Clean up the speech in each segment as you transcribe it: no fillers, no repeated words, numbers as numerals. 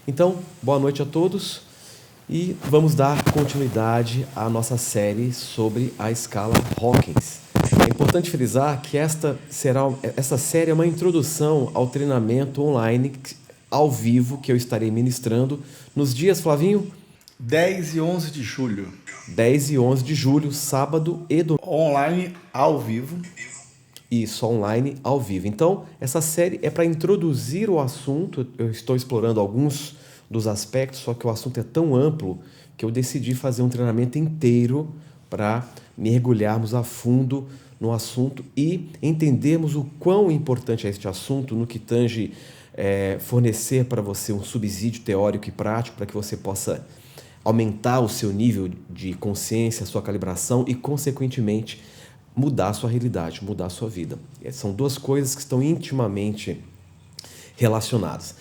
Então, boa noite a todos e vamos dar continuidade à nossa série sobre a escala Hawkins. É importante frisar que essa série é uma introdução ao treinamento online ao vivo que eu estarei ministrando nos dias, Flavinho? 10 e 11 de julho. 10 e 11 de julho, sábado e domingo. Online, ao vivo. Isso, online, ao vivo. Então, essa série é para introduzir o assunto. Eu estou explorando alguns dos aspectos, só que o assunto é tão amplo que eu decidi fazer um treinamento inteiro para mergulharmos a fundo no assunto e entendermos o quão importante é este assunto no que tange fornecer para você um subsídio teórico e prático para que você possa aumentar o seu nível de consciência, a sua calibração e, consequentemente, mudar a sua realidade, mudar a sua vida. São duas coisas que estão intimamente relacionadas.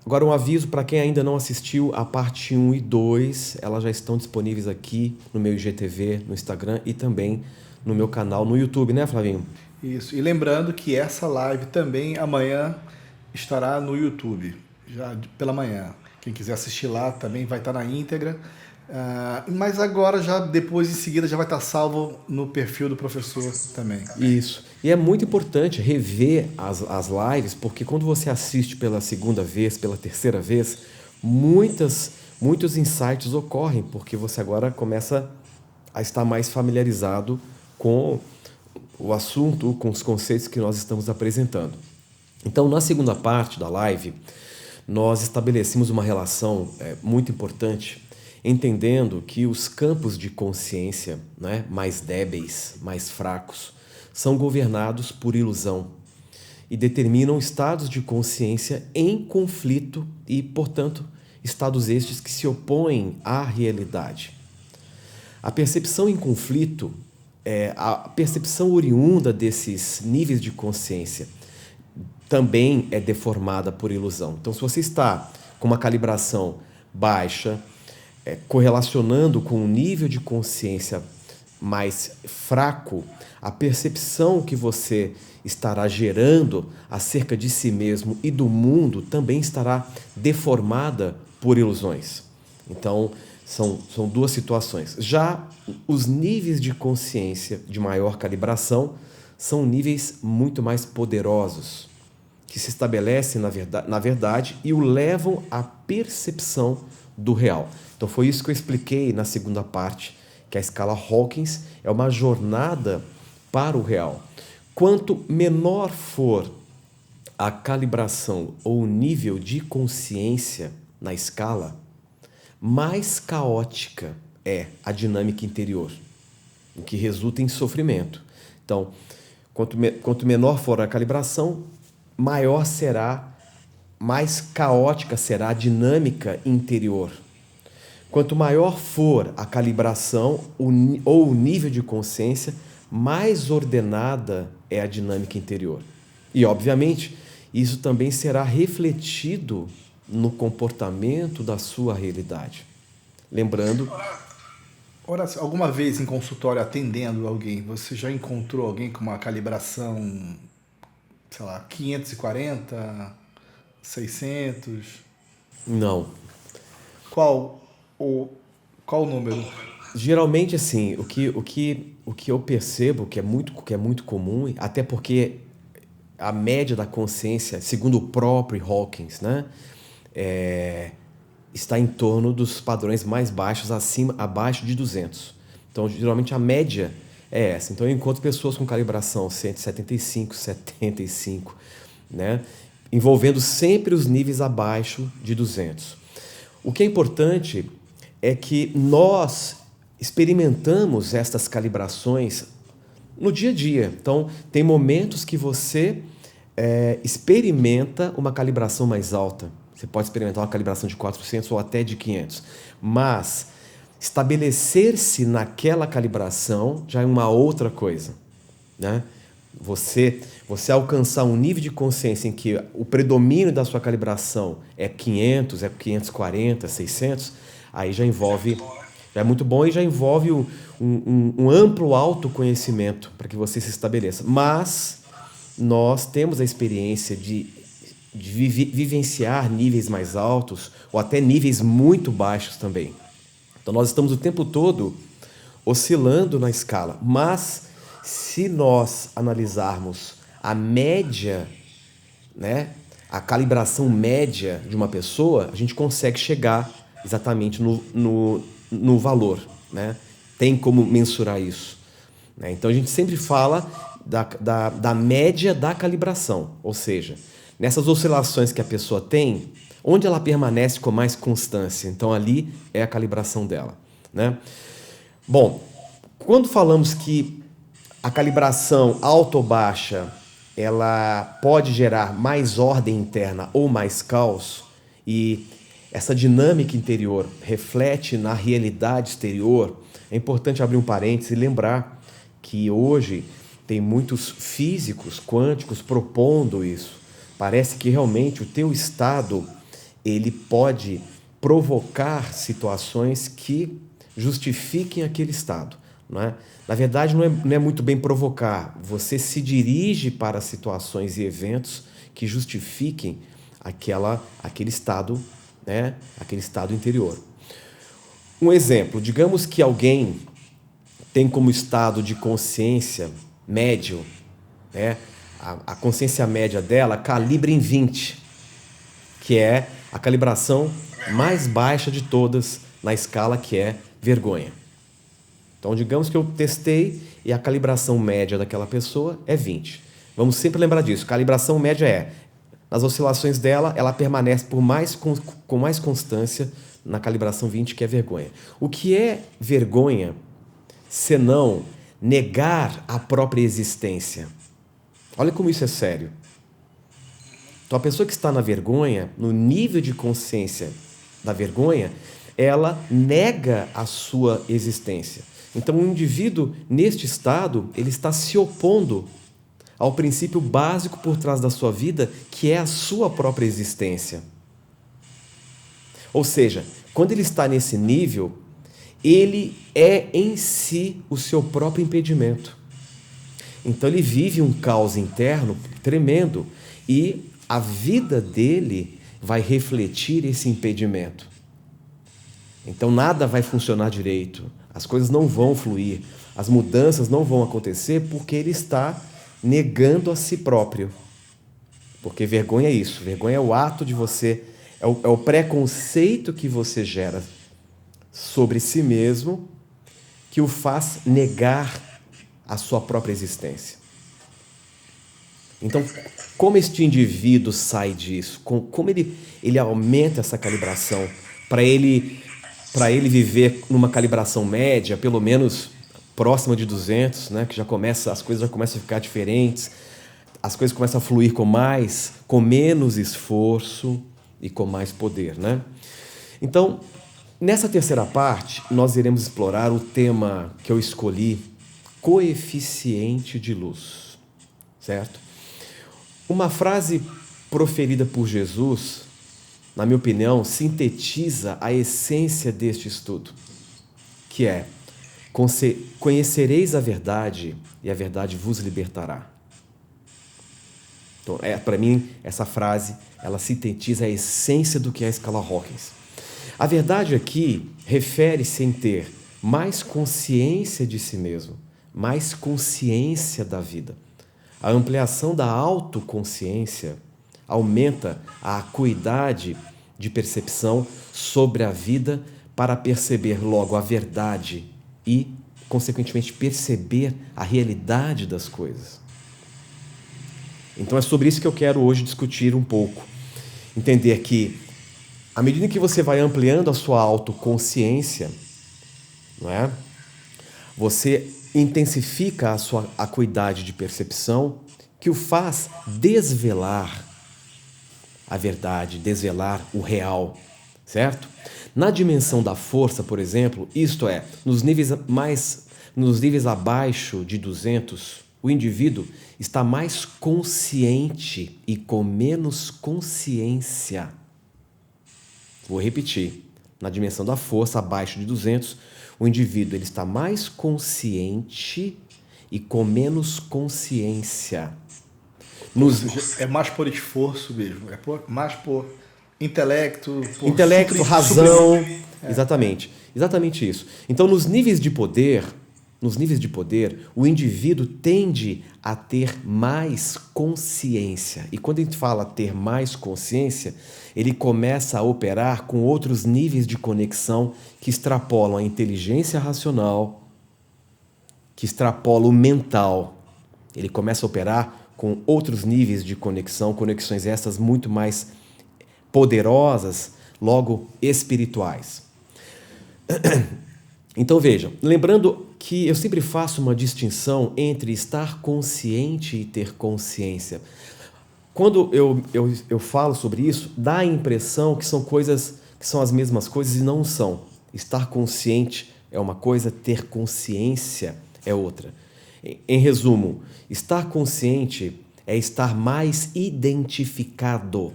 Agora um aviso para quem ainda não assistiu a parte 1 e 2, elas já estão disponíveis aqui no meu IGTV, no Instagram e também no meu canal no YouTube, né, Flavinho? Isso. E lembrando que essa live também amanhã estará no YouTube, já pela manhã. Quem quiser assistir lá também vai estar na íntegra. Mas agora, já depois, em seguida, já vai estar salvo no perfil do professor também. Isso. E é muito importante rever as lives, porque quando você assiste pela segunda vez, pela terceira vez, muitos insights ocorrem, porque você agora começa a estar mais familiarizado com o assunto, com os conceitos que nós estamos apresentando. Então, na segunda parte da live, nós estabelecemos uma relação muito importante, entendendo que os campos de consciência, né, mais débeis, mais fracos, são governados por ilusão e determinam estados de consciência em conflito e, portanto, estados estes que se opõem à realidade. A percepção em conflito, a percepção oriunda desses níveis de consciência também é deformada por ilusão. Então, se você está com uma calibração baixa, correlacionando com um nível de consciência mais fraco, a percepção que você estará gerando acerca de si mesmo e do mundo também estará deformada por ilusões. Então, são duas situações. Já os níveis de consciência de maior calibração são níveis muito mais poderosos, que se estabelecem na verdade e o levam à percepção do real. Então foi isso que eu expliquei na segunda parte, que a escala Hawkins é uma jornada para o real. Quanto menor for a calibração ou o nível de consciência na escala, mais caótica é a dinâmica interior, o que resulta em sofrimento. Então, quanto menor for a calibração, mais caótica será a dinâmica interior. Quanto maior for a calibração ou o nível de consciência, mais ordenada é a dinâmica interior. E, obviamente, isso também será refletido no comportamento da sua realidade. Lembrando... Horácio, alguma vez em consultório atendendo alguém, você já encontrou alguém com uma calibração, sei lá, 540, 600? Não. Qual o número? Geralmente, assim, o que eu percebo que é muito comum, até porque a média da consciência, segundo o próprio Hawkins, né, está em torno dos padrões mais baixos, abaixo de 200. Então, geralmente, a média é essa. Então, eu encontro pessoas com calibração 175, 75, né, envolvendo sempre os níveis abaixo de 200. O que é importante é que nós experimentamos estas calibrações no dia a dia. Então, tem momentos que você experimenta uma calibração mais alta. Você pode experimentar uma calibração de 400 ou até de 500. Mas estabelecer-se naquela calibração já é uma outra coisa, né? Você alcançar um nível de consciência em que o predomínio da sua calibração é 500, é 540, 600, aí já é muito bom e já envolve um amplo autoconhecimento para que você se estabeleça. Mas nós temos a experiência de de vivenciar níveis mais altos ou até níveis muito baixos também. Então nós estamos o tempo todo oscilando na escala, mas se nós analisarmos a média, né, a calibração média de uma pessoa, a gente consegue chegar exatamente no valor, né? Tem como mensurar isso, né? Então a gente sempre fala da média da calibração, ou seja, nessas oscilações que a pessoa tem, onde ela permanece com mais constância, então ali é a calibração dela, né? Bom, quando falamos que a calibração alta ou baixa ela pode gerar mais ordem interna ou mais caos, e essa dinâmica interior reflete na realidade exterior, é importante abrir um parênteses e lembrar que hoje tem muitos físicos quânticos propondo isso. Parece que realmente o teu estado ele pode provocar situações que justifiquem aquele estado, não é? Na verdade, não é muito bem provocar. Você se dirige para situações e eventos que justifiquem aquele estado, né? Aquele estado interior. Um exemplo, digamos que alguém tem como estado de consciência médio, né? A consciência média dela calibra em 20, que é a calibração mais baixa de todas na escala, que é vergonha. Então, digamos que eu testei e a calibração média daquela pessoa é 20. Vamos sempre lembrar disso. Calibração média nas oscilações dela, ela permanece com mais constância na calibração 20, que é vergonha. O que é vergonha, senão negar a própria existência? Olha como isso é sério. Então, a pessoa que está na vergonha, no nível de consciência da vergonha, ela nega a sua existência. Então, o indivíduo, neste estado, ele está se opondo ao princípio básico por trás da sua vida, que é a sua própria existência. Ou seja, quando ele está nesse nível, ele é em si o seu próprio impedimento. Então, ele vive um caos interno tremendo e a vida dele vai refletir esse impedimento. Então, nada vai funcionar direito. As coisas não vão fluir, as mudanças não vão acontecer porque ele está negando a si próprio. Porque vergonha é isso, vergonha é o ato de você, é o preconceito que você gera sobre si mesmo que o faz negar a sua própria existência. Então, como este indivíduo sai disso? Como ele aumenta essa calibração para ele viver numa calibração média, pelo menos próxima de 200, né? Que as coisas já começam a ficar diferentes, as coisas começam a fluir com menos esforço e com mais poder, né? Então, nessa terceira parte, nós iremos explorar o tema que eu escolhi, coeficiente de luz, certo? Uma frase proferida por Jesus, na minha opinião, sintetiza a essência deste estudo, que é: conhecereis a verdade e a verdade vos libertará. Então, para mim, essa frase, ela sintetiza a essência do que é a escala Hawkins. A verdade aqui refere-se em ter mais consciência de si mesmo, mais consciência da vida. A ampliação da autoconsciência aumenta a acuidade de percepção sobre a vida para perceber logo a verdade e, consequentemente, perceber a realidade das coisas. Então é sobre isso que eu quero hoje discutir um pouco. Entender que, à medida que você vai ampliando a sua autoconsciência, não é? Você intensifica a sua acuidade de percepção, que o faz desvelar a verdade, desvelar o real, certo? Na dimensão da força, por exemplo, isto é, nos níveis abaixo de 200, o indivíduo está mais consciente e com menos consciência. Vou repetir. Na dimensão da força, abaixo de 200, o indivíduo ele está mais consciente e com menos consciência. Ou Nos seja, é mais por esforço mesmo, mais por intelecto, por intelecto, suprimir. razão, exatamente isso. Então, nos níveis de poder, o indivíduo tende a ter mais consciência. E quando a gente fala ter mais consciência, ele começa a operar com outros níveis de conexão que extrapolam a inteligência racional, que extrapolam o mental. Ele começa a operar com outros níveis de conexão, conexões essas muito mais poderosas, logo espirituais. Então vejam, lembrando que eu sempre faço uma distinção entre estar consciente e ter consciência. Quando eu falo sobre isso, dá a impressão que são coisas que são as mesmas coisas e não são. Estar consciente é uma coisa, ter consciência é outra. Em resumo, estar consciente é estar mais identificado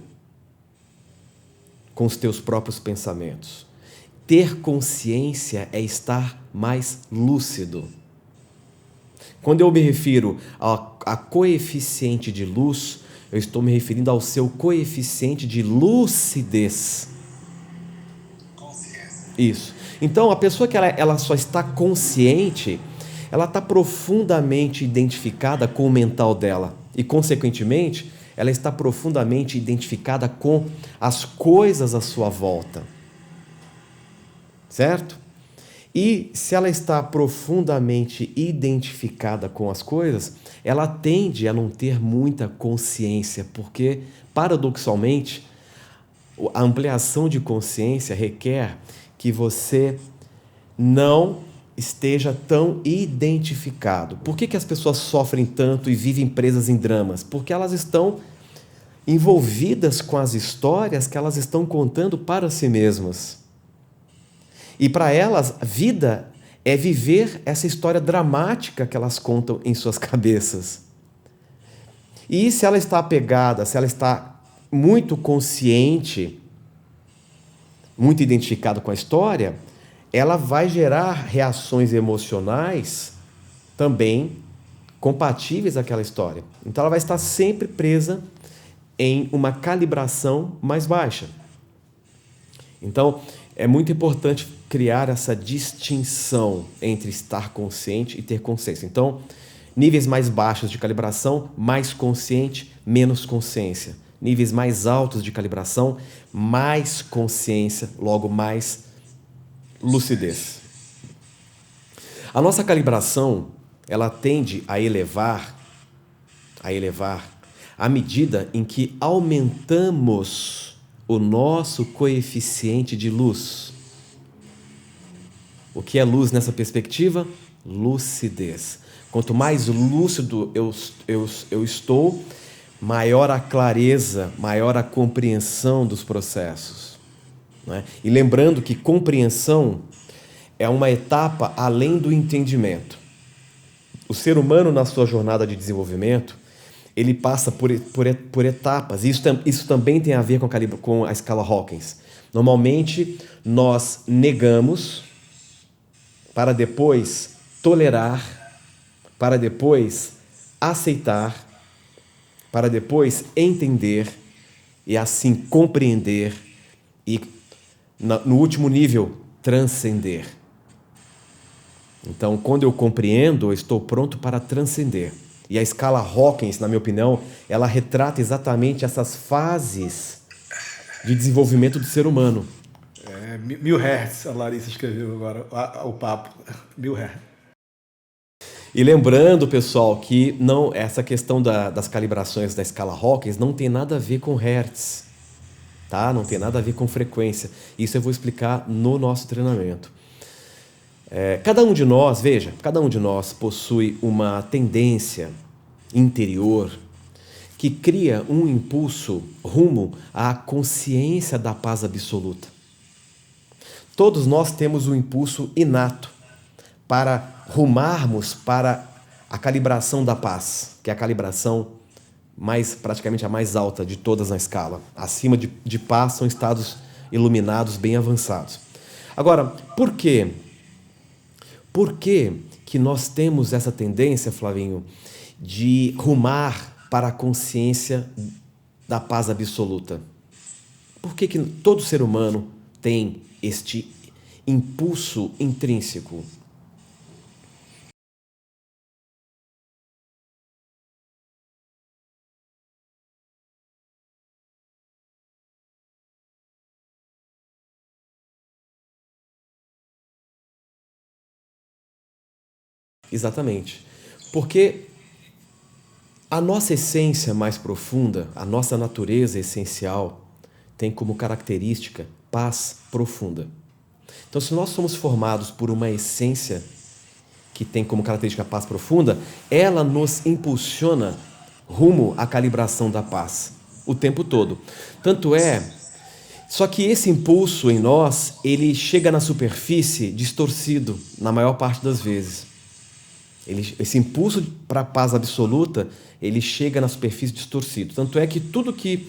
com os teus próprios pensamentos. Ter consciência é estar mais lúcido. Quando eu me refiro a coeficiente de luz, eu estou me referindo ao seu coeficiente de lucidez. Isso. Então, a pessoa que ela só está consciente, ela está profundamente identificada com o mental dela. E, consequentemente, ela está profundamente identificada com as coisas à sua volta. Certo? E se ela está profundamente identificada com as coisas, ela tende a não ter muita consciência, porque, paradoxalmente, a ampliação de consciência requer que você não esteja tão identificado. Por que as pessoas sofrem tanto e vivem presas em dramas? Porque elas estão envolvidas com as histórias que elas estão contando para si mesmas. E para elas, a vida é viver essa história dramática que elas contam em suas cabeças. E se ela está apegada, se ela está muito consciente, muito identificada com a história, ela vai gerar reações emocionais também compatíveis àquela história. Então ela vai estar sempre presa em uma calibração mais baixa. Então, é muito importante criar essa distinção entre estar consciente e ter consciência. Então, níveis mais baixos de calibração, mais consciente, menos consciência. Níveis mais altos de calibração, mais consciência, logo mais lucidez. A nossa calibração, ela tende a elevar à medida em que aumentamos o nosso coeficiente de luz. O que é luz nessa perspectiva? Lucidez. Quanto mais lúcido eu estou, maior a clareza, maior a compreensão dos processos. Não é? E lembrando que compreensão é uma etapa além do entendimento. O ser humano, na sua jornada de desenvolvimento, ele passa por etapas. Isso também tem a ver com a escala Hawkins. Normalmente, nós negamos para depois tolerar, para depois aceitar, para depois entender e assim compreender e, no último nível, transcender. Então, quando eu compreendo, eu estou pronto para transcender. E a escala Hawkins, na minha opinião, ela retrata exatamente essas fases de desenvolvimento do ser humano. 1000 Hz, a Larissa escreveu agora o papo. 1000 Hz. E lembrando, pessoal, que essa questão das calibrações da escala Hawkins não tem nada a ver com Hertz, tá? Não tem nada a ver com frequência. Isso eu vou explicar no nosso treinamento. Cada um de nós possui uma tendência interior que cria um impulso rumo à consciência da paz absoluta. Todos nós temos um impulso inato para rumarmos para a calibração da paz, que é a calibração praticamente a mais alta de todas na escala. Acima de paz são estados iluminados bem avançados. Agora, por quê? Por que nós temos essa tendência, Flavinho, de rumar para a consciência da paz absoluta? Por que todo ser humano tem este impulso intrínseco? Exatamente. Porque a nossa essência mais profunda, a nossa natureza essencial, tem como característica paz profunda. Então, se nós somos formados por uma essência que tem como característica paz profunda, ela nos impulsiona rumo à calibração da paz o tempo todo. Tanto é, só que esse impulso em nós, ele chega na superfície distorcido, na maior parte das vezes. Esse impulso para a paz absoluta, ele chega na superfície distorcido. Tanto é que tudo que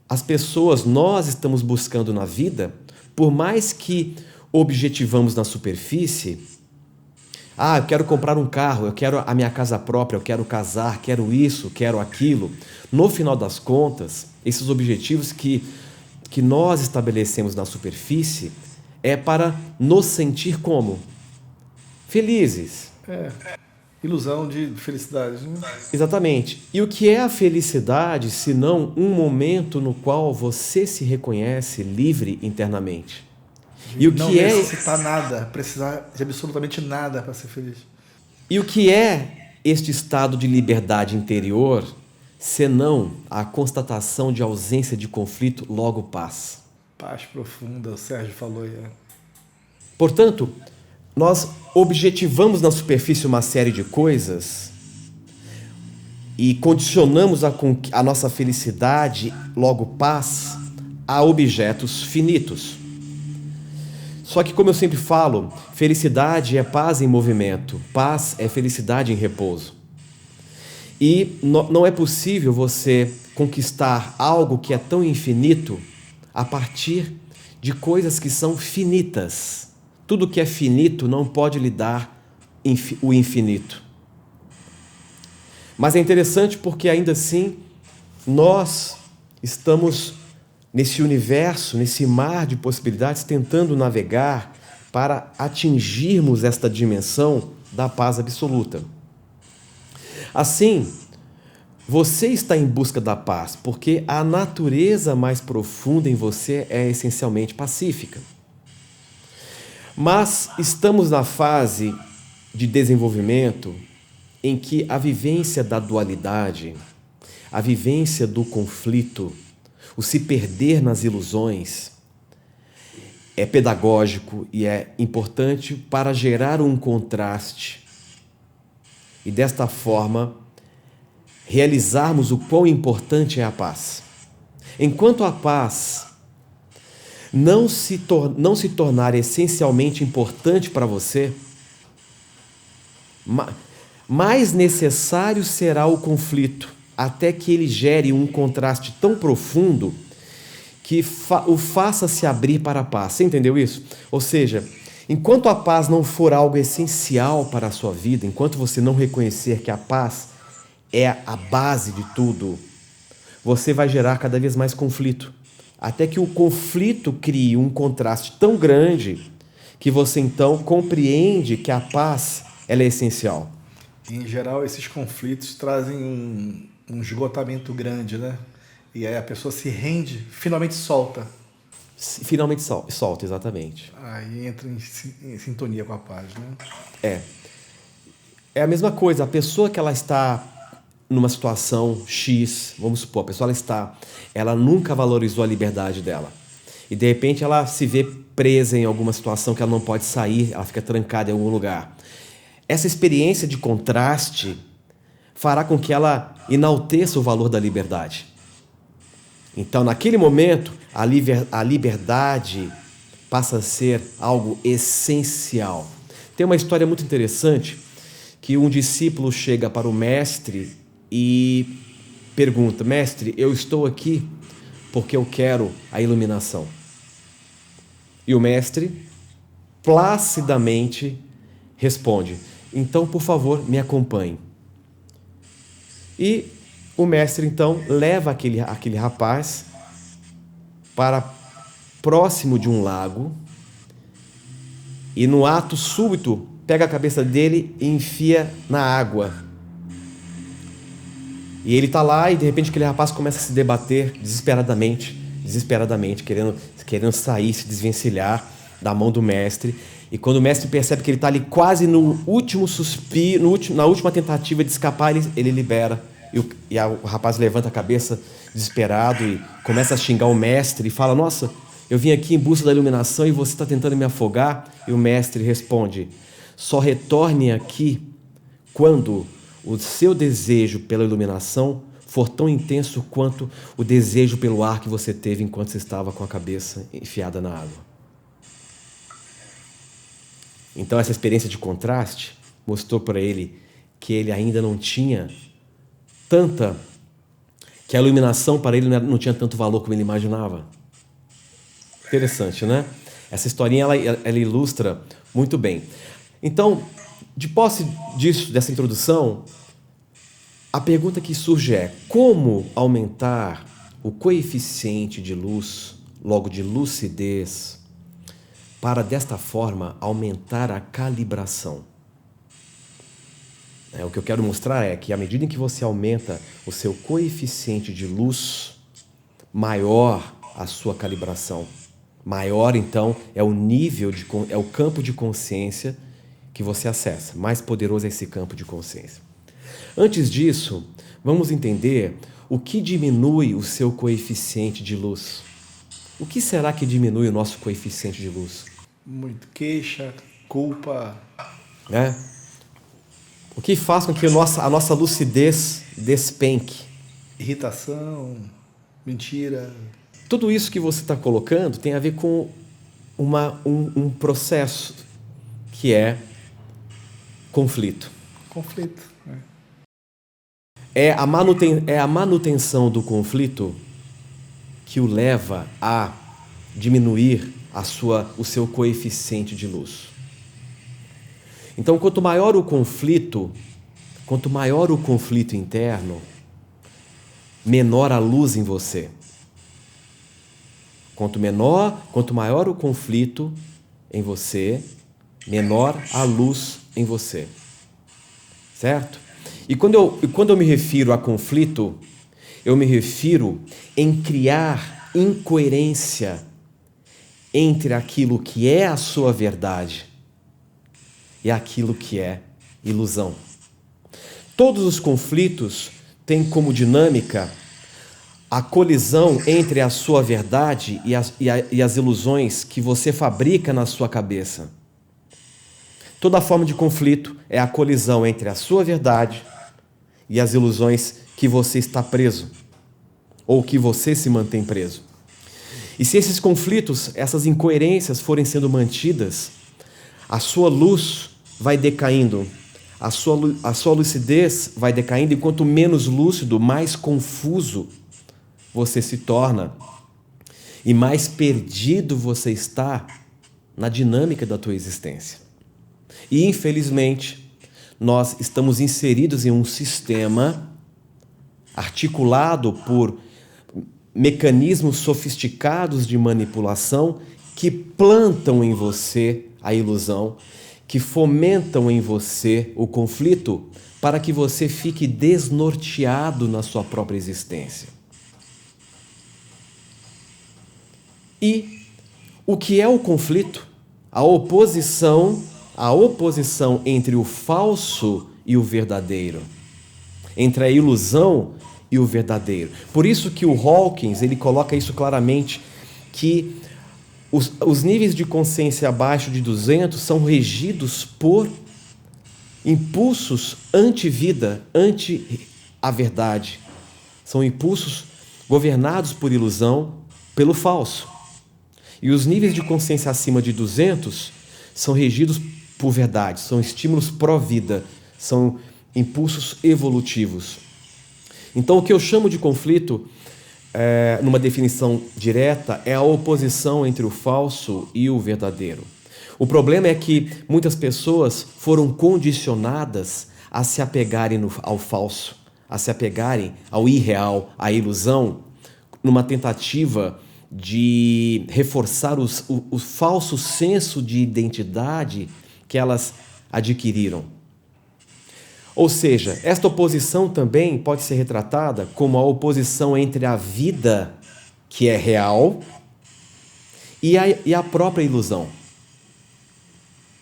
as pessoas, nós estamos buscando na vida, por mais que objetivamos na superfície, eu quero comprar um carro, eu quero a minha casa própria, eu quero casar, quero isso, quero aquilo. No final das contas, esses objetivos que nós estabelecemos na superfície é para nos sentir como? Felizes. Ilusão de felicidade, né? Exatamente. E o que é a felicidade, se não um momento no qual você se reconhece livre internamente? E o Não que é necessitar nada, precisar de absolutamente nada para ser feliz. E o que é este estado de liberdade interior, senão a constatação de ausência de conflito, logo paz? Paz profunda, o Sérgio falou aí. Portanto, nós objetivamos na superfície uma série de coisas e condicionamos a nossa felicidade, logo paz, a objetos finitos. Só que, como eu sempre falo, felicidade é paz em movimento, paz é felicidade em repouso. E não é possível você conquistar algo que é tão infinito a partir de coisas que são finitas. Tudo que é finito não pode lhe dar o infinito. Mas é interessante porque, ainda assim, nós estamos nesse universo, nesse mar de possibilidades, tentando navegar para atingirmos esta dimensão da paz absoluta. Assim, você está em busca da paz, porque a natureza mais profunda em você é essencialmente pacífica. Mas estamos na fase de desenvolvimento em que a vivência da dualidade, a vivência do conflito, o se perder nas ilusões, é pedagógico e é importante para gerar um contraste e, desta forma, realizarmos o quão importante é a paz. Enquanto a paz não se tornar essencialmente importante para você, mais necessário será o conflito, até que ele gere um contraste tão profundo que o faça se abrir para a paz. Você entendeu isso? Ou seja, enquanto a paz não for algo essencial para a sua vida, enquanto você não reconhecer que a paz é a base de tudo, você vai gerar cada vez mais conflito, até que o conflito crie um contraste tão grande que você então compreende que a paz ela é essencial. Em geral, esses conflitos trazem um esgotamento grande, né? E aí a pessoa se rende, finalmente solta. Finalmente solta, exatamente. Aí entra em sintonia com a paz, né? É a mesma coisa, a pessoa que ela está numa situação X, vamos supor, a pessoa ela nunca valorizou a liberdade dela. E de repente ela se vê presa em alguma situação que ela não pode sair, ela fica trancada em algum lugar. Essa experiência de contraste fará com que ela enalteça o valor da liberdade. Então, naquele momento, a liberdade passa a ser algo essencial. Tem uma história muito interessante que um discípulo chega para o mestre e pergunta: mestre, eu estou aqui porque eu quero a iluminação. E o mestre placidamente responde: então, por favor, me acompanhe. E O mestre, então, leva aquele rapaz para próximo de um lago e, no ato súbito, pega a cabeça dele e enfia na água. E ele está lá e, de repente, aquele rapaz começa a se debater desesperadamente, querendo sair, se desvencilhar da mão do mestre. E quando o mestre percebe que ele está ali quase no último suspiro, na última tentativa de escapar, ele libera. O rapaz levanta a cabeça desesperado e começa a xingar o mestre e fala: nossa, eu vim aqui em busca da iluminação e você está tentando me afogar? E o mestre responde: só retorne aqui quando o seu desejo pela iluminação for tão intenso quanto o desejo pelo ar que você teve enquanto você estava com a cabeça enfiada na água. Então essa experiência de contraste mostrou para ele que ele ainda não tinha que a iluminação para ele não tinha tanto valor como ele imaginava. Interessante, né? Essa historinha ela ilustra muito bem. Então, de posse dessa introdução, a pergunta que surge é: como aumentar o coeficiente de luz, logo de lucidez, para desta forma aumentar a calibração? O que eu quero mostrar é que à medida em que você aumenta o seu coeficiente de luz, maior a sua calibração. Maior, então, é o campo de consciência que você acessa. Mais poderoso é esse campo de consciência. Antes disso, vamos entender o que diminui o seu coeficiente de luz. O que será que diminui o nosso coeficiente de luz? Muito queixa, culpa. O que faz com que a nossa lucidez despenque? Irritação, mentira. Tudo isso que você está colocando tem a ver com um processo que é conflito. Conflito. É a manutenção do conflito que o leva a diminuir o seu coeficiente de luz. Então, quanto maior o conflito interno, menor a luz em você. Quanto maior o conflito em você, menor a luz em você. Certo? E quando eu me refiro a conflito, eu me refiro em criar incoerência entre aquilo que é a sua verdade e aquilo que é ilusão. Todos os conflitos têm como dinâmica a colisão entre a sua verdade e as ilusões que você fabrica na sua cabeça. Toda forma de conflito é a colisão entre a sua verdade e as ilusões que você está preso, ou que você se mantém preso. E se esses conflitos, essas incoerências forem sendo mantidas, a sua luz vai decaindo, a sua lucidez vai decaindo, e quanto menos lúcido, mais confuso você se torna e mais perdido você está na dinâmica da tua existência. E, infelizmente, nós estamos inseridos em um sistema articulado por mecanismos sofisticados de manipulação que plantam em você a ilusão, que fomentam em você o conflito para que você fique desnorteado na sua própria existência. E o que é o conflito? A oposição entre o falso e o verdadeiro, entre a ilusão e o verdadeiro. Por isso que o Hawkins, ele coloca isso claramente, que os níveis de consciência abaixo de 200 são regidos por impulsos anti-vida, anti a verdade. São impulsos governados por ilusão, pelo falso. E os níveis de consciência acima de 200 são regidos por verdade, são estímulos pró-vida, são impulsos evolutivos. Então, o que eu chamo de conflito, numa definição direta, é a oposição entre o falso e o verdadeiro. O problema é que muitas pessoas foram condicionadas a se apegarem ao falso, a se apegarem ao irreal, à ilusão, numa tentativa de reforçar o falso senso de identidade que elas adquiriram. Ou seja, esta oposição também pode ser retratada como a oposição entre a vida, que é real, e a própria ilusão.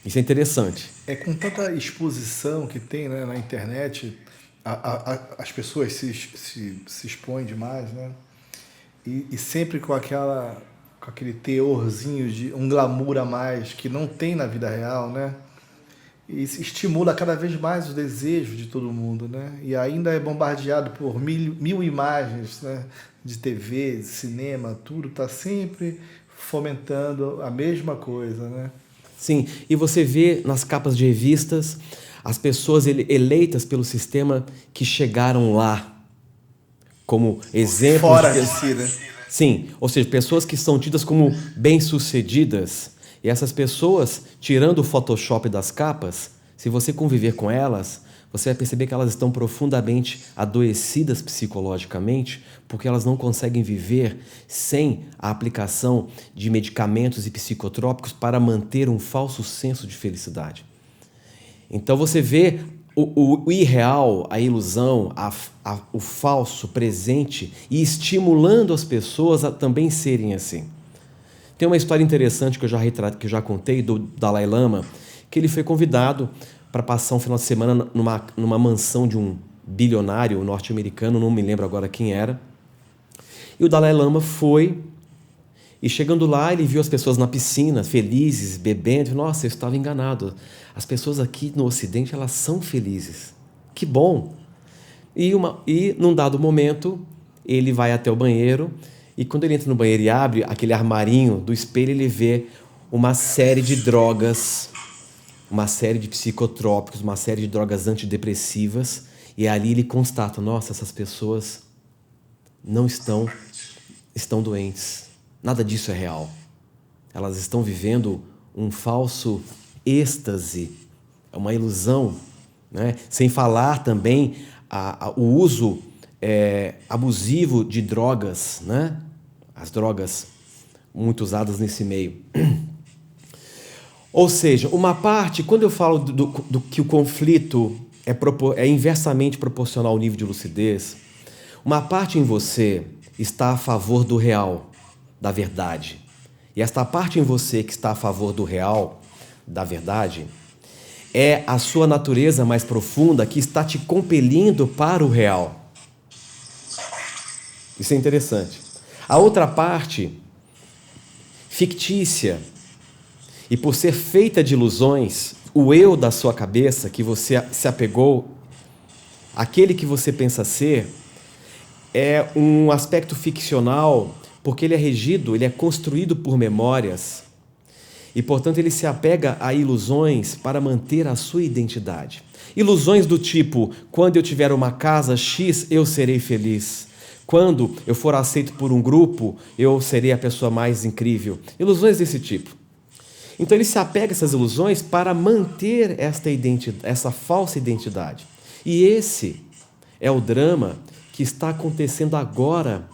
Isso é interessante. Com tanta exposição que tem, né, na internet, as pessoas se expõem demais, né? E sempre com aquele teorzinho de um glamour a mais que não tem na vida real, né? E estimula cada vez mais o desejo de todo mundo, né? E ainda é bombardeado por mil imagens, né? De TV, de cinema, tudo está sempre fomentando a mesma coisa, né? Sim, e você vê nas capas de revistas as pessoas eleitas pelo sistema que chegaram lá como exemplos. Fora de si, né? Sim, ou seja, pessoas que são tidas como bem-sucedidas. E essas pessoas, tirando o Photoshop das capas, se você conviver com elas, você vai perceber que elas estão profundamente adoecidas psicologicamente, porque elas não conseguem viver sem a aplicação de medicamentos e psicotrópicos para manter um falso senso de felicidade. Então você vê o irreal, a ilusão, o falso presente e estimulando as pessoas a também serem assim. Tem uma história interessante que eu já contei do Dalai Lama, que ele foi convidado para passar um final de semana numa mansão de um bilionário norte-americano, não me lembro agora quem era. E o Dalai Lama foi, e chegando lá, ele viu as pessoas na piscina, felizes, bebendo. Nossa, eu estava enganado. As pessoas aqui no Ocidente, elas são felizes. Que bom! E num dado momento, ele vai até o banheiro, e quando ele entra no banheiro e abre aquele armarinho do espelho, ele vê uma série de drogas, uma série de psicotrópicos, uma série de drogas antidepressivas, e ali ele constata, nossa, essas pessoas não estão doentes. Nada disso é real. Elas estão vivendo um falso êxtase, uma ilusão, né? Sem falar também o uso abusivo de drogas, né? As drogas muito usadas nesse meio. Ou seja, uma parte, quando eu falo do que o conflito é inversamente proporcional ao nível de lucidez, uma parte em você está a favor do real, da verdade. E esta parte em você que está a favor do real, da verdade, é a sua natureza mais profunda que está te compelindo para o real. Isso é interessante. A outra parte, fictícia, e por ser feita de ilusões, o eu da sua cabeça, que você se apegou, aquele que você pensa ser, é um aspecto ficcional, porque ele é construído por memórias, e, portanto, ele se apega a ilusões para manter a sua identidade. Ilusões do tipo, quando eu tiver uma casa X, eu serei feliz. Quando eu for aceito por um grupo, eu serei a pessoa mais incrível. Ilusões desse tipo. Então ele se apega a essas ilusões para manter essa falsa identidade. E esse é o drama que está acontecendo agora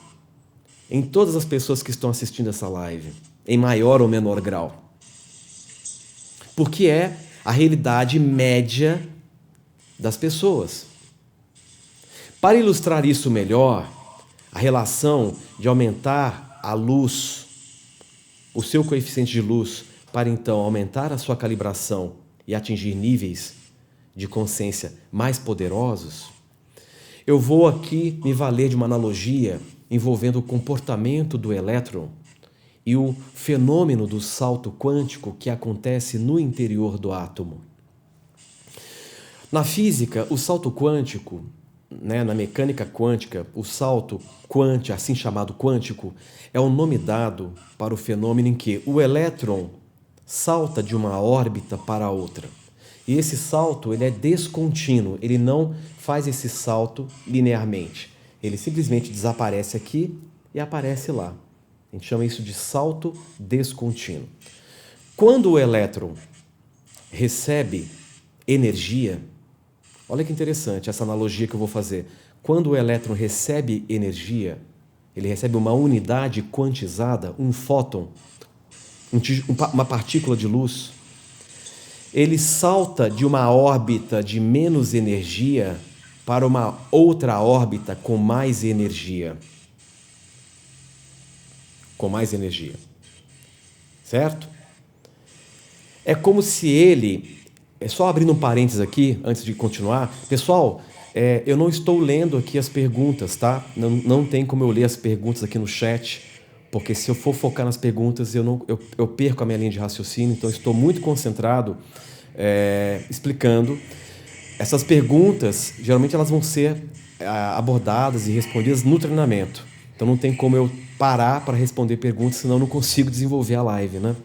em todas as pessoas que estão assistindo essa live, em maior ou menor grau. Porque é a realidade média das pessoas. Para ilustrar isso melhor, a relação de aumentar a luz, o seu coeficiente de luz, para então aumentar a sua calibração e atingir níveis de consciência mais poderosos, eu vou aqui me valer de uma analogia envolvendo o comportamento do elétron e o fenômeno do salto quântico que acontece no interior do átomo. Na física, o salto quântico, na mecânica quântica, o salto quântico, assim chamado quântico, é o nome dado para o fenômeno em que o elétron salta de uma órbita para outra. E esse salto ele é descontínuo, ele não faz esse salto linearmente. Ele simplesmente desaparece aqui e aparece lá. A gente chama isso de salto descontínuo. Quando o elétron recebe energia, olha que interessante essa analogia que eu vou fazer. quando o elétron recebe energia, ele recebe uma unidade quantizada, um fóton, uma partícula de luz, ele salta de uma órbita de menos energia para uma outra órbita com mais energia. Com mais energia. Certo? É como se ele... Só abrindo um parênteses aqui, antes de continuar. Pessoal, eu não estou lendo aqui as perguntas, tá? Não tem como eu ler as perguntas aqui no chat, porque se eu for focar nas perguntas, eu perco a minha linha de raciocínio, então eu estou muito concentrado explicando. Essas perguntas, geralmente elas vão ser abordadas e respondidas no treinamento. Então não tem como eu parar para responder perguntas, senão eu não consigo desenvolver a live, né?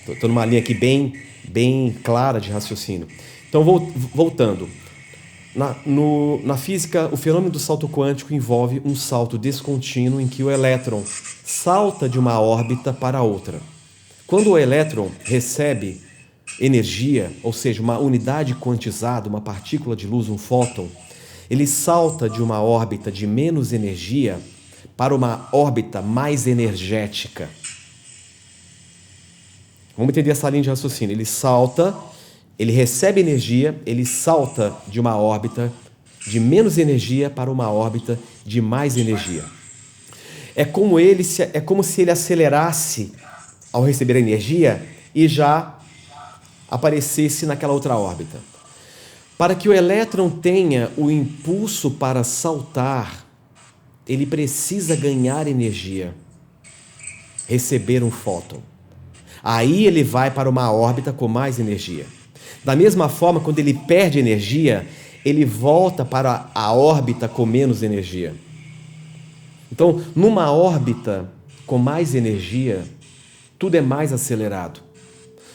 Estou numa linha aqui bem clara de raciocínio. Então, voltando. Na física, o fenômeno do salto quântico envolve um salto descontínuo em que o elétron salta de uma órbita para outra. Quando o elétron recebe energia, ou seja, uma unidade quantizada, uma partícula de luz, um fóton, ele salta de uma órbita de menos energia para uma órbita mais energética. Vamos entender essa linha de raciocínio. Ele recebe energia, ele salta de uma órbita de menos energia para uma órbita de mais energia. É como se ele acelerasse ao receber a energia e já aparecesse naquela outra órbita. Para que o elétron tenha o impulso para saltar, ele precisa ganhar energia, receber um fóton. Aí ele vai para uma órbita com mais energia. Da mesma forma, quando ele perde energia, ele volta para a órbita com menos energia. Então, numa órbita com mais energia, tudo é mais acelerado.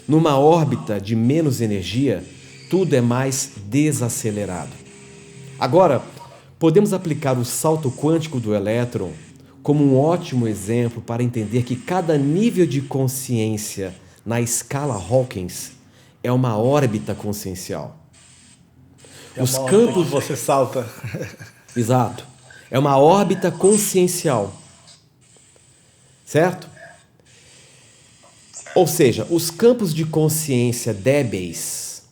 Numa órbita de menos energia, tudo é mais desacelerado. Agora, podemos aplicar o salto quântico do elétron como um ótimo exemplo para entender que cada nível de consciência na escala Hawkins é uma órbita consciencial. Os campos que você salta. Exato. É uma órbita consciencial. Certo? Ou seja, os campos de consciência débeis,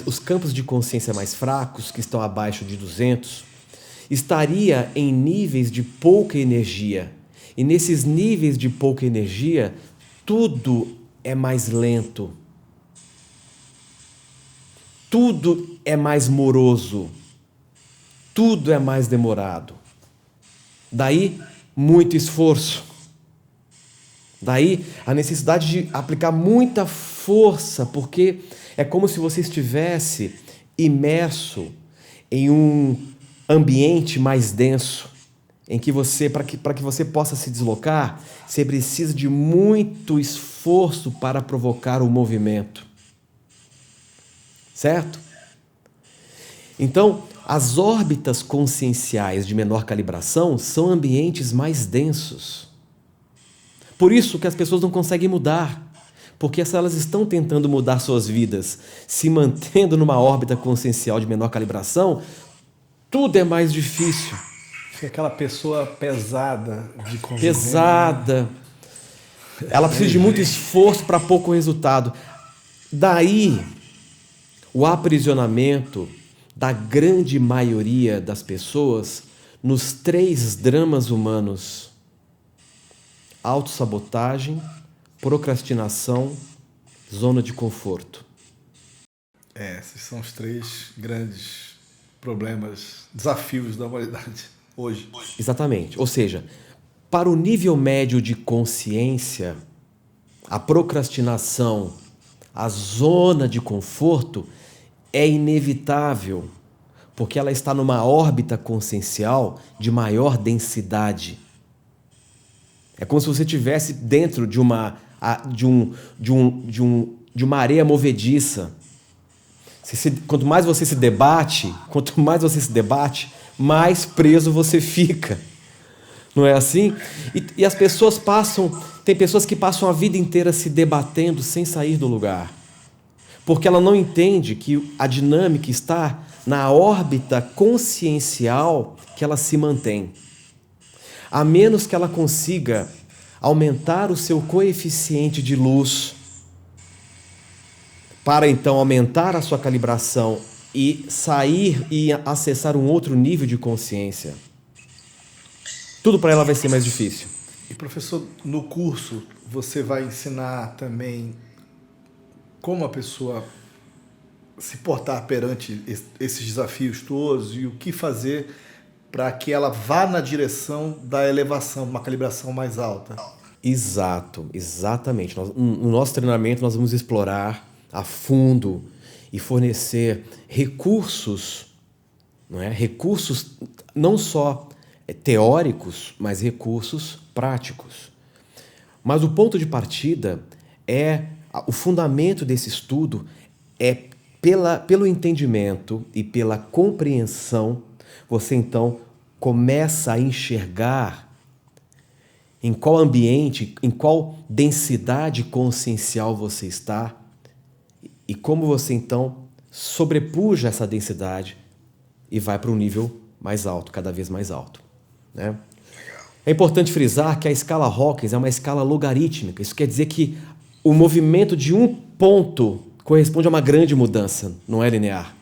os campos de consciência mais fracos, que estão abaixo de 200, estaria em níveis de pouca energia. E nesses níveis de pouca energia, tudo é mais lento. Tudo é mais moroso. Tudo é mais demorado. Daí, muito esforço. Daí, a necessidade de aplicar muita força, porque é como se você estivesse imerso em um ambiente mais denso, em que para que você possa se deslocar, você precisa de muito esforço para provocar o movimento. Certo? Então, as órbitas conscienciais de menor calibração são ambientes mais densos. Por isso que as pessoas não conseguem mudar, porque se elas estão tentando mudar suas vidas, se mantendo numa órbita consciencial de menor calibração, tudo é mais difícil. Fica aquela pessoa pesada de conviver. Pesada. Ela precisa de muito esforço para pouco resultado. Daí, o aprisionamento da grande maioria das pessoas nos 3 dramas humanos: autossabotagem, procrastinação, zona de conforto. Esses são os 3 grandes problemas, desafios da humanidade hoje. Exatamente. Ou seja, para o nível médio de consciência, a procrastinação, a zona de conforto é inevitável, porque ela está numa órbita consciencial de maior densidade. É como se você estivesse dentro de uma areia movediça. Quanto mais você se debate, mais preso você fica. Não é assim? E as pessoas tem pessoas que passam a vida inteira se debatendo sem sair do lugar. porque ela não entende que a dinâmica está na órbita consciencial que ela se mantém. A menos que ela consiga aumentar o seu coeficiente de luz, para então aumentar a sua calibração e sair e acessar um outro nível de consciência, tudo para ela vai ser mais difícil. E professor, no curso você vai ensinar também como a pessoa se portar perante esses desafios todos e o que fazer para que ela vá na direção da elevação, uma calibração mais alta. Exato, exatamente. No nosso treinamento nós vamos explorar a fundo e fornecer recursos, não é? Recursos não só teóricos, mas recursos práticos. Mas o ponto de partida o fundamento desse estudo é pelo entendimento e pela compreensão, você então começa a enxergar em qual ambiente, em qual densidade consciencial você está e como você então sobrepuja essa densidade e vai para um nível mais alto, cada vez mais alto, né? É importante frisar que a escala Hawkins é uma escala logarítmica. Isso quer dizer que o movimento de um ponto corresponde a uma grande mudança, não é linear.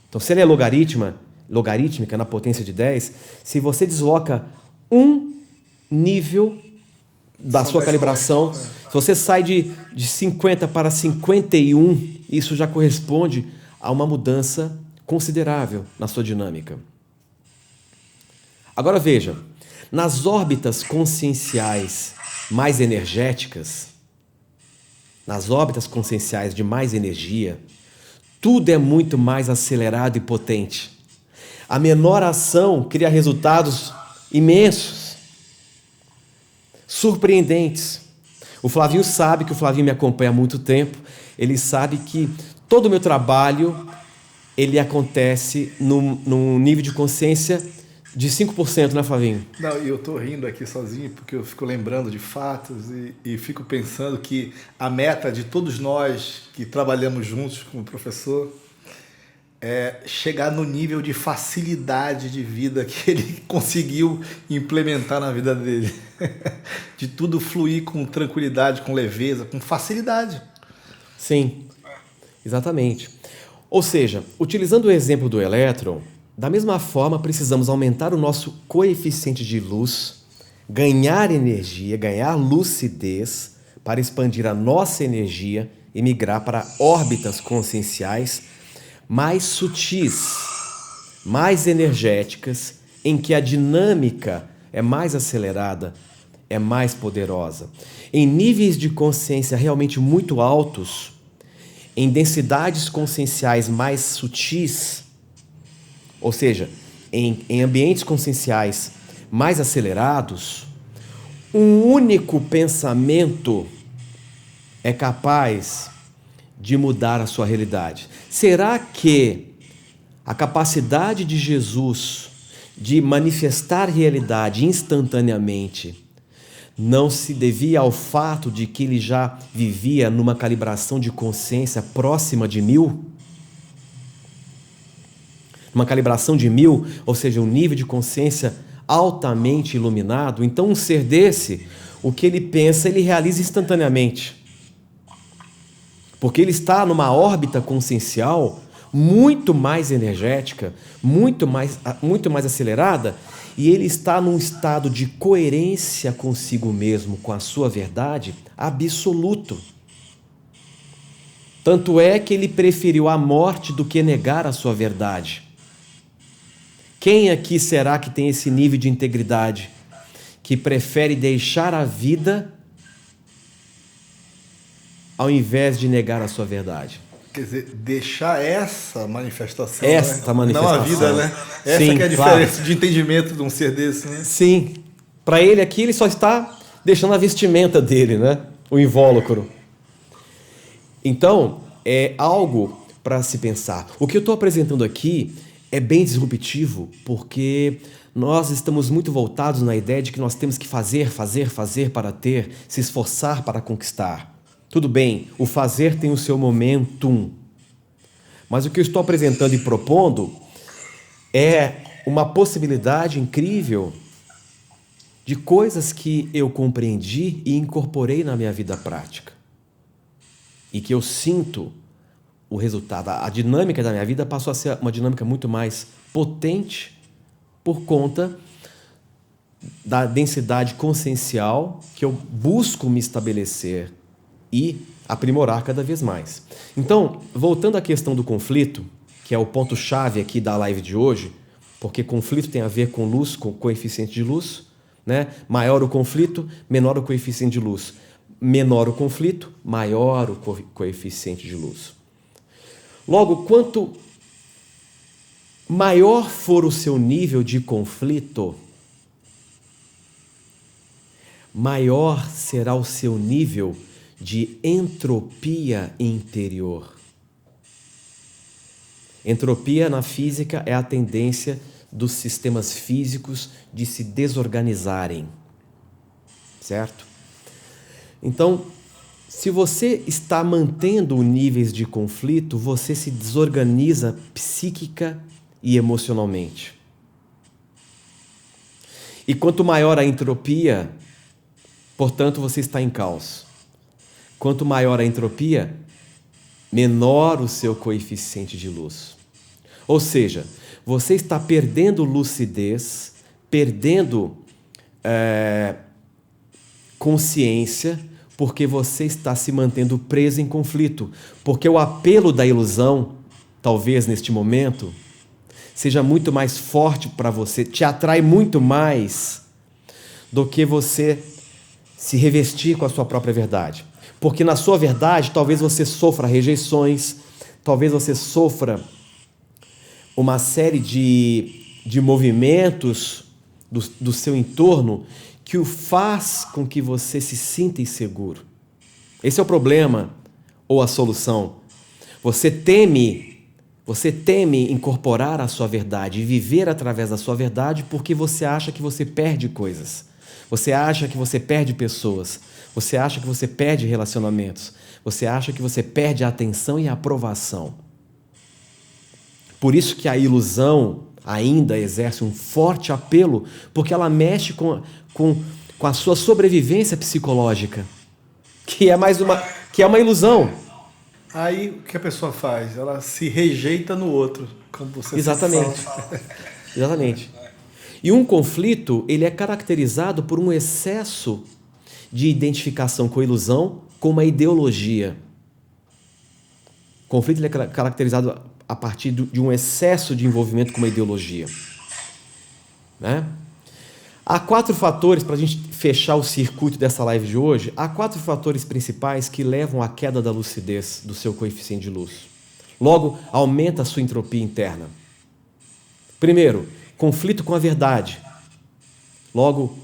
Então, se ela é logarítmica na potência de 10, se você desloca um nível da sua calibração, se você sai de 50 para 51, isso já corresponde a uma mudança considerável na sua dinâmica. Agora veja, nas órbitas conscienciais mais energéticas, nas órbitas conscienciais de mais energia, tudo é muito mais acelerado e potente. A menor ação cria resultados imensos, surpreendentes. O Flavinho sabe, que o Flavinho me acompanha há muito tempo, ele sabe que todo o meu trabalho ele acontece num nível de consciência de 5%, né, Flavinho? Não, e eu estou rindo aqui sozinho porque eu fico lembrando de fatos e fico pensando que a meta de todos nós que trabalhamos juntos com o professor é chegar no nível de facilidade de vida que ele conseguiu implementar na vida dele. De tudo fluir com tranquilidade, com leveza, com facilidade. Sim, exatamente. Ou seja, utilizando o exemplo do elétron, da mesma forma precisamos aumentar o nosso coeficiente de luz, ganhar energia, ganhar lucidez para expandir a nossa energia e migrar para órbitas conscienciais mais sutis, mais energéticas, em que a dinâmica é mais acelerada, é mais poderosa. Em níveis de consciência realmente muito altos, em densidades conscienciais mais sutis, ou seja, em ambientes conscienciais mais acelerados, um único pensamento é capaz de mudar a sua realidade. Será que a capacidade de Jesus de manifestar realidade instantaneamente não se devia ao fato de que ele já vivia numa calibração de consciência próxima de 1000? Uma calibração de 1000, ou seja, um nível de consciência altamente iluminado. Então, um ser desse, o que ele pensa, ele realiza instantaneamente. Porque ele está numa órbita consciencial muito mais energética, muito mais acelerada, e ele está num estado de coerência consigo mesmo, com a sua verdade, absoluto. Tanto é que ele preferiu a morte do que negar a sua verdade. Quem aqui será que tem esse nível de integridade, que prefere deixar a vida ao invés de negar a sua verdade? Quer dizer, deixar essa manifestação, manifestação. Não a vida, né? Essa Sim, que é a diferença de entendimento de um ser desse, né? Sim. Para ele aqui, ele só está deixando a vestimenta dele, né? O invólucro. Então, é algo para se pensar. O que eu estou apresentando aqui é bem disruptivo, porque nós estamos muito voltados na ideia de que nós temos que fazer para ter, se esforçar para conquistar. Tudo bem, o fazer tem o seu momentum. Mas o que eu estou apresentando e propondo é uma possibilidade incrível de coisas que eu compreendi e incorporei na minha vida prática. E que eu sinto o resultado. A dinâmica da minha vida passou a ser uma dinâmica muito mais potente por conta da densidade consciencial que eu busco me estabelecer e aprimorar cada vez mais. Então, voltando à questão do conflito, que é o ponto-chave aqui da live de hoje, porque conflito tem a ver com luz, com coeficiente de luz, né? Maior o conflito, menor o coeficiente de luz. Menor o conflito, maior o coeficiente de luz. Logo, quanto maior for o seu nível de conflito, maior será o seu nível de entropia interior. Entropia na física é a tendência dos sistemas físicos de se desorganizarem, certo? Então, se você está mantendo níveis de conflito, você se desorganiza psíquica e emocionalmente. E quanto maior a entropia, portanto, você está em caos. Quanto maior a entropia, menor o seu coeficiente de luz. Ou seja, você está perdendo lucidez, perdendo consciência, porque você está se mantendo preso em conflito. Porque o apelo da ilusão, talvez neste momento, seja muito mais forte para você, te atrai muito mais do que você se revestir com a sua própria verdade. Porque na sua verdade, talvez você sofra rejeições, talvez você sofra uma série de movimentos do seu entorno que o faz com que você se sinta inseguro. Esse é o problema ou a solução. Você teme incorporar a sua verdade e viver através da sua verdade porque você acha que você perde coisas. Você acha que você perde pessoas. Você acha que você perde relacionamentos. Você acha que você perde a atenção e a aprovação. Por isso que a ilusão ainda exerce um forte apelo, porque ela mexe com a sua sobrevivência psicológica, que é uma ilusão. Aí o que a pessoa faz? Ela se rejeita no outro, como você Exatamente. Exatamente. E um conflito, ele é caracterizado por um excesso de identificação com a ilusão, com uma ideologia. O conflito ele é caracterizado a partir de um excesso de envolvimento com uma ideologia. Né? Há 4 fatores, para a gente fechar o circuito dessa live de hoje, há 4 fatores principais que levam à queda da lucidez do seu coeficiente de luz. Logo, aumenta a sua entropia interna. Primeiro, conflito com a verdade. Logo,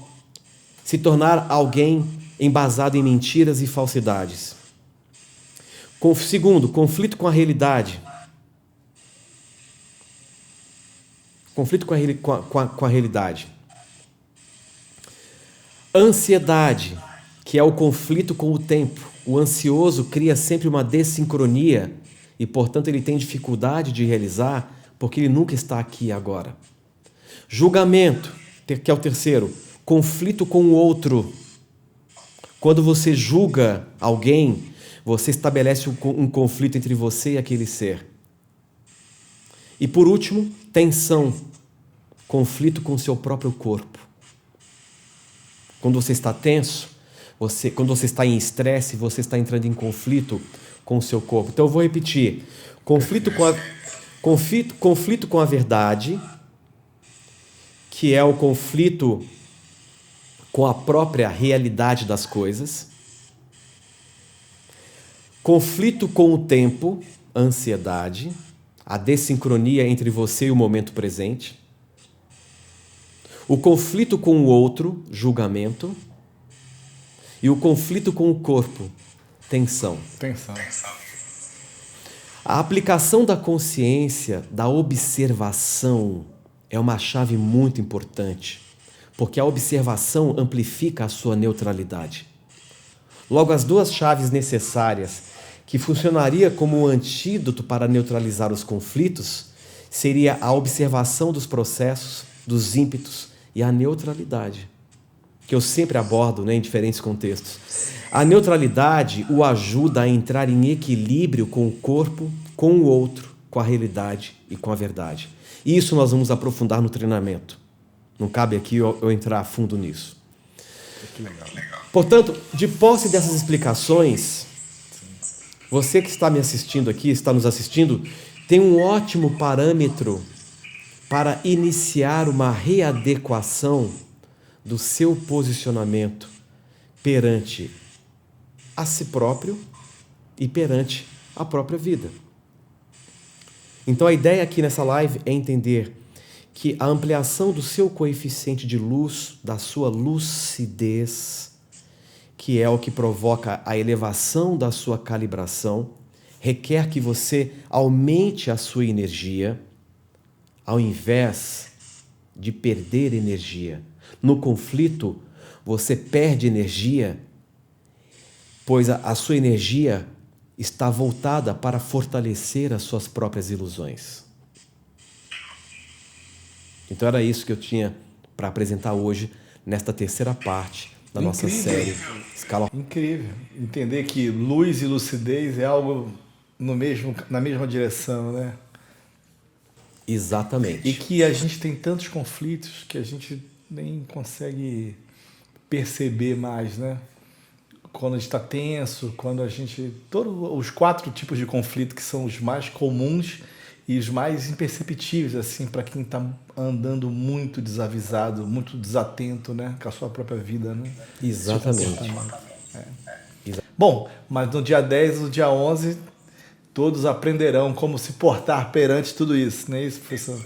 se tornar alguém embasado em mentiras e falsidades. Segundo, conflito com a realidade. Conflito com a realidade. Ansiedade, que é o conflito com o tempo. O ansioso cria sempre uma dessincronia e, portanto, ele tem dificuldade de realizar porque ele nunca está aqui e agora. Julgamento, que é o terceiro. Conflito com o outro. Quando você julga alguém, você estabelece um conflito entre você e aquele ser. E por último, tensão, conflito com o seu próprio corpo. Quando você está tenso, quando você está em estresse, você está entrando em conflito com o seu corpo. Então eu vou repetir: conflito com a verdade, que é o conflito com a própria realidade das coisas. Conflito com o tempo, ansiedade, a dessincronia entre você e o momento presente. O conflito com o outro, julgamento. E o conflito com o corpo, tensão. A aplicação da consciência, da observação, é uma chave muito importante, porque a observação amplifica a sua neutralidade. Logo, as duas chaves necessárias que funcionaria como um antídoto para neutralizar os conflitos seria a observação dos processos, dos ímpetos e a neutralidade, que eu sempre abordo, né, em diferentes contextos. A neutralidade o ajuda a entrar em equilíbrio com o corpo, com o outro, com a realidade e com a verdade. E isso nós vamos aprofundar no treinamento. Não cabe aqui eu entrar a fundo nisso. Que legal. Portanto, de posse dessas explicações, você que está me assistindo aqui, está nos assistindo, tem um ótimo parâmetro para iniciar uma readequação do seu posicionamento perante a si próprio e perante a própria vida. Então a ideia aqui nessa live é entender que a ampliação do seu coeficiente de luz, da sua lucidez, que é o que provoca a elevação da sua calibração, requer que você aumente a sua energia, ao invés de perder energia. No conflito, você perde energia, pois a sua energia está voltada para fortalecer as suas próprias ilusões. Então era isso que eu tinha para apresentar hoje, nesta terceira parte da nossa série Escala. Incrível. Entender que luz e lucidez é algo na mesma direção, né? Exatamente. E que a gente tem tantos conflitos que a gente nem consegue perceber mais, né? Quando a gente está tenso, quando a gente... Todos os 4 tipos de conflito que são os mais comuns e os mais imperceptíveis, assim, para quem está andando muito desavisado, muito desatento, né? Com a sua própria vida, né? Exatamente. Bom, mas no dia 10 e no dia 11, todos aprenderão como se portar perante tudo isso, não é isso, professor?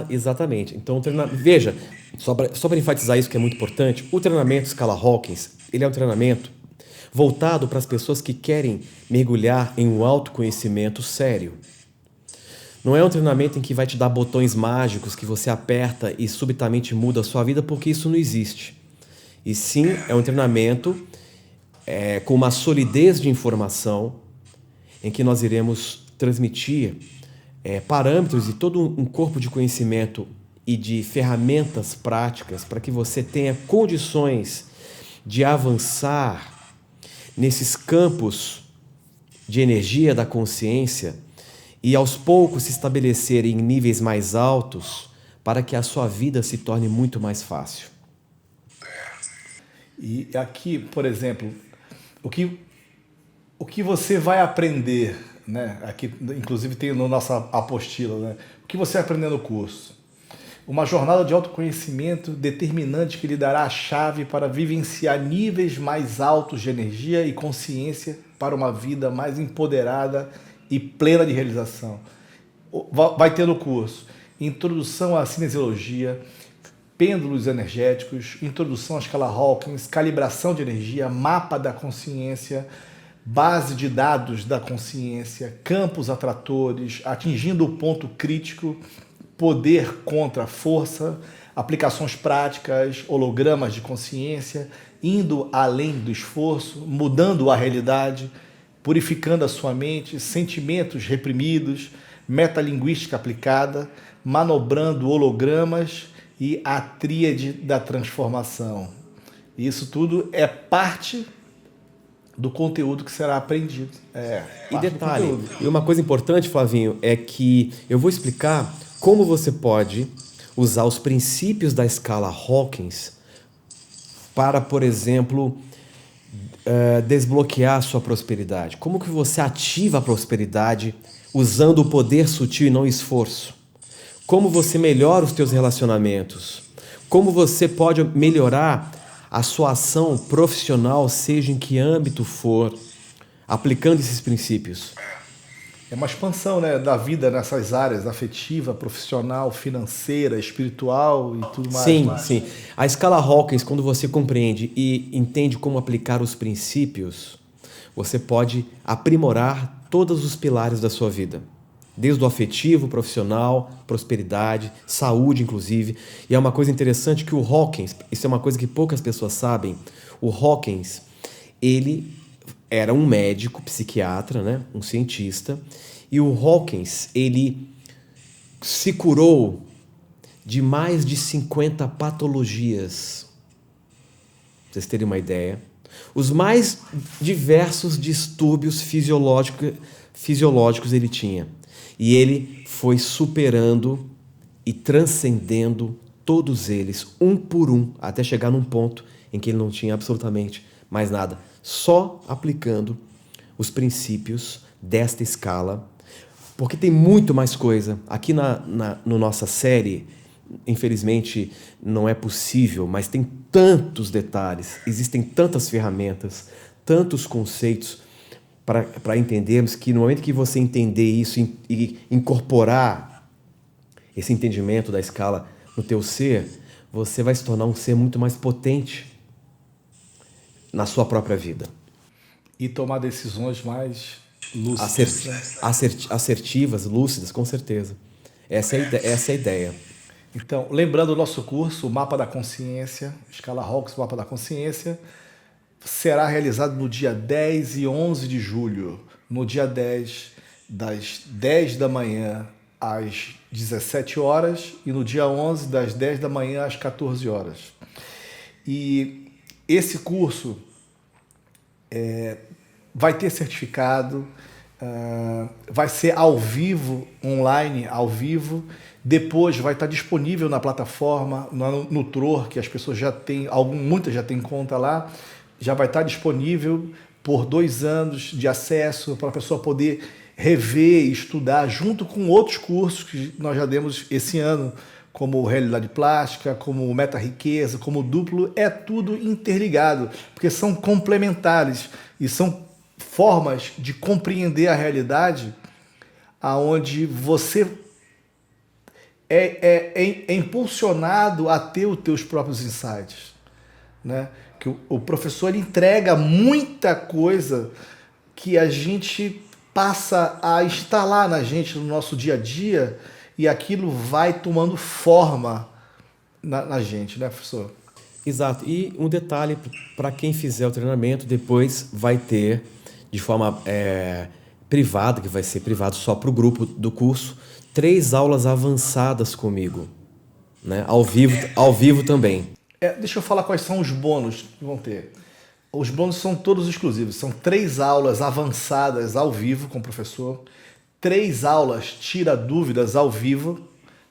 Exatamente. Então, veja, só para enfatizar isso que é muito importante, o treinamento Escala Hawkins, ele é um treinamento voltado para as pessoas que querem mergulhar em um autoconhecimento sério. Não é um treinamento em que vai te dar botões mágicos que você aperta e subitamente muda a sua vida, porque isso não existe. E sim, é um treinamento com uma solidez de informação em que nós iremos transmitir parâmetros e todo um corpo de conhecimento e de ferramentas práticas para que você tenha condições de avançar nesses campos de energia da consciência e aos poucos se estabelecer em níveis mais altos para que a sua vida se torne muito mais fácil. E aqui, por exemplo, o que você vai aprender, né? Aqui, inclusive, tem na nossa apostila, né? O que você vai aprender no curso? Uma jornada de autoconhecimento determinante que lhe dará a chave para vivenciar níveis mais altos de energia e consciência para uma vida mais empoderada e plena de realização. Vai ter no curso introdução à cinesiologia, pêndulos energéticos, introdução à escala Hawkins, calibração de energia, mapa da consciência, base de dados da consciência, campos atratores, atingindo o ponto crítico, poder contra força, aplicações práticas, hologramas de consciência, indo além do esforço, mudando a realidade, purificando a sua mente, sentimentos reprimidos, metalinguística aplicada, manobrando hologramas e a tríade da transformação. Isso tudo é parte do conteúdo que será aprendido. E detalhe, e uma coisa importante, Flavinho, é que eu vou explicar como você pode usar os princípios da escala Hawkins para, por exemplo, desbloquear a sua prosperidade. Como que você ativa a prosperidade usando o poder sutil e não esforço? Como você melhora os teus relacionamentos? Como você pode melhorar a sua ação profissional, seja em que âmbito for, aplicando esses princípios? É uma expansão, né, da vida nessas áreas, afetiva, profissional, financeira, espiritual e tudo mais. Sim, sim. A escala Hawkins, quando você compreende e entende como aplicar os princípios, você pode aprimorar todos os pilares da sua vida. Desde o afetivo, profissional, prosperidade, saúde, inclusive. E é uma coisa interessante que o Hawkins, isso é uma coisa que poucas pessoas sabem, o Hawkins, ele era um médico, psiquiatra, né? Um cientista, e o Hawkins, ele se curou de mais de 50 patologias. Pra vocês terem uma ideia. Os mais diversos distúrbios fisiológicos ele tinha. E ele foi superando e transcendendo todos eles, um por um, até chegar num ponto em que ele não tinha absolutamente mais nada. Só aplicando os princípios desta escala. Porque tem muito mais coisa. Aqui no nossa série, infelizmente, não é possível, mas tem tantos detalhes, existem tantas ferramentas, tantos conceitos para entendermos que no momento que você entender isso e incorporar esse entendimento da escala no teu ser, você vai se tornar um ser muito mais potente na sua própria vida. E tomar decisões mais lúcidas. Assertivas, lúcidas, com certeza. Essa é a ideia. Então, lembrando o nosso curso, o Mapa da Consciência, Escala Hawkins, Mapa da Consciência, será realizado no dia 10 e 11 de julho. No dia 10, das 10 da manhã às 17 horas e no dia 11, das 10 da manhã às 14 horas. E esse curso vai ter certificado, vai ser ao vivo, online, ao vivo. Depois vai estar disponível na plataforma, no Tror, que as pessoas já têm, muitas já têm conta lá, já vai estar disponível por 2 anos de acesso para a pessoa poder rever e estudar junto com outros cursos que nós já demos esse ano, como Realidade Plástica, como Meta Riqueza, como Duplo, é tudo interligado, porque são complementares e são formas de compreender a realidade aonde você é impulsionado a ter os teus próprios insights, né? Que o professor ele entrega muita coisa que a gente passa a instalar na gente no nosso dia a dia e aquilo vai tomando forma na gente, né, professor? Exato. E um detalhe, para quem fizer o treinamento, depois vai ter, de forma privada, que vai ser privado só para o grupo do curso, 3 aulas avançadas comigo, né? Ao vivo também. Deixa eu falar quais são os bônus que vão ter. Os bônus são todos exclusivos. São 3 aulas avançadas ao vivo com o professor, 3 aulas tira dúvidas ao vivo,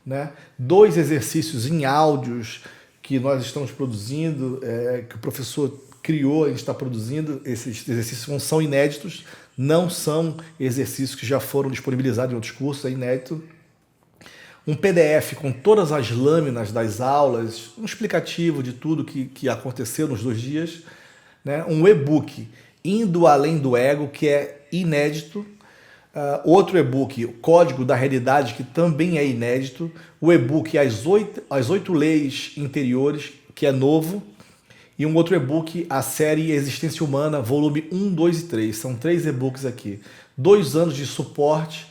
né? 2 exercícios em áudios que nós estamos produzindo, que o professor criou, a gente está produzindo. Esses exercícios não são inéditos, não são exercícios que já foram disponibilizados em outros cursos, é inédito. Um PDF com todas as lâminas das aulas, um explicativo de tudo que aconteceu nos 2 dias, né? Um e-book, Indo Além do Ego, que é inédito. Outro e-book, Código da Realidade, que também é inédito. O e-book As 8 Leis Interiores, que é novo. E um outro e-book, a série Existência Humana, volume 1, 2 e 3. São 3 e-books aqui. 2 anos de suporte,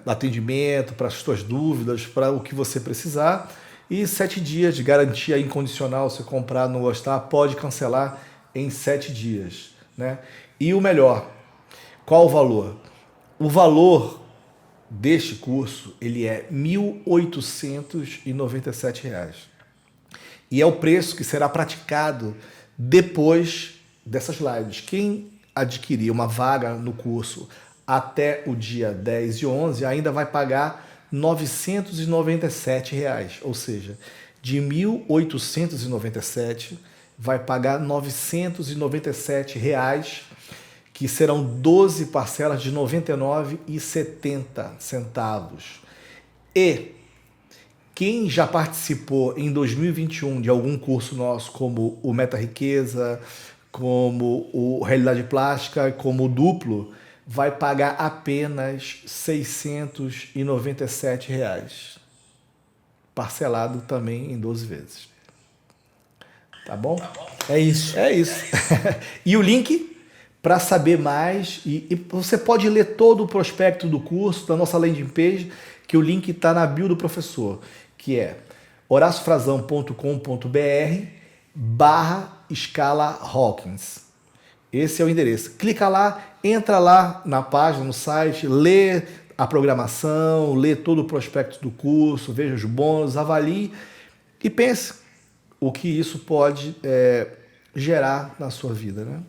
atendimento para as suas dúvidas, para o que você precisar. E 7 dias de garantia incondicional. Se comprar, não gostar, pode cancelar em 7 dias. Né? E o melhor, qual o valor? O valor deste curso ele é R$ 1.897. E é o preço que será praticado depois dessas lives. Quem adquirir uma vaga no curso até o dia 10 e 11 ainda vai pagar R$ 997. Ou seja, de 1.897 vai pagar R$ 997, que serão 12 parcelas de R$ 99,70. E quem já participou em 2021 de algum curso nosso, como o Meta Riqueza, como o Realidade Plástica, como o Duplo, vai pagar apenas R$ 697, parcelado também em 12 vezes. Tá bom? É isso. É isso. E o link para saber mais, e você pode ler todo o prospecto do curso, da nossa landing page, que o link está na bio do professor, que é horaciofrazão.com.br/escala Hawkins. Esse é o endereço. Clica lá, entra lá na página, no site, lê a programação, lê todo o prospecto do curso, veja os bônus, avalie e pense o que isso pode gerar na sua vida, né?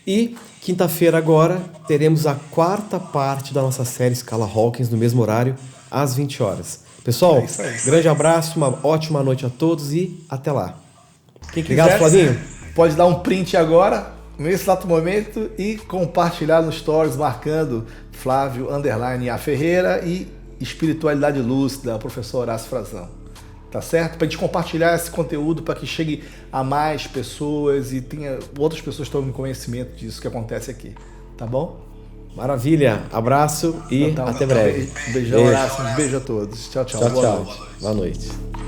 E quinta-feira agora teremos a 4ª parte da nossa série Escala Hawkins no mesmo horário, às 20 horas. Pessoal, grande abraço, uma ótima noite a todos e até lá. Quem Obrigado, quiser, Flavinho. pode dar um print agora, nesse exato momento, e compartilhar no Stories, marcando Flávio _ A Ferreira e Espiritualidade Lúcida, professor Horácio Frazão. Tá certo? Para a gente compartilhar esse conteúdo para que chegue a mais pessoas e tenha outras pessoas tomem conhecimento disso que acontece aqui. Tá bom? Maravilha. Abraço e até breve. Beijão, Horácio. Um beijo a todos. Tchau, tchau. Tchau, Boa tchau. noite. Boa noite.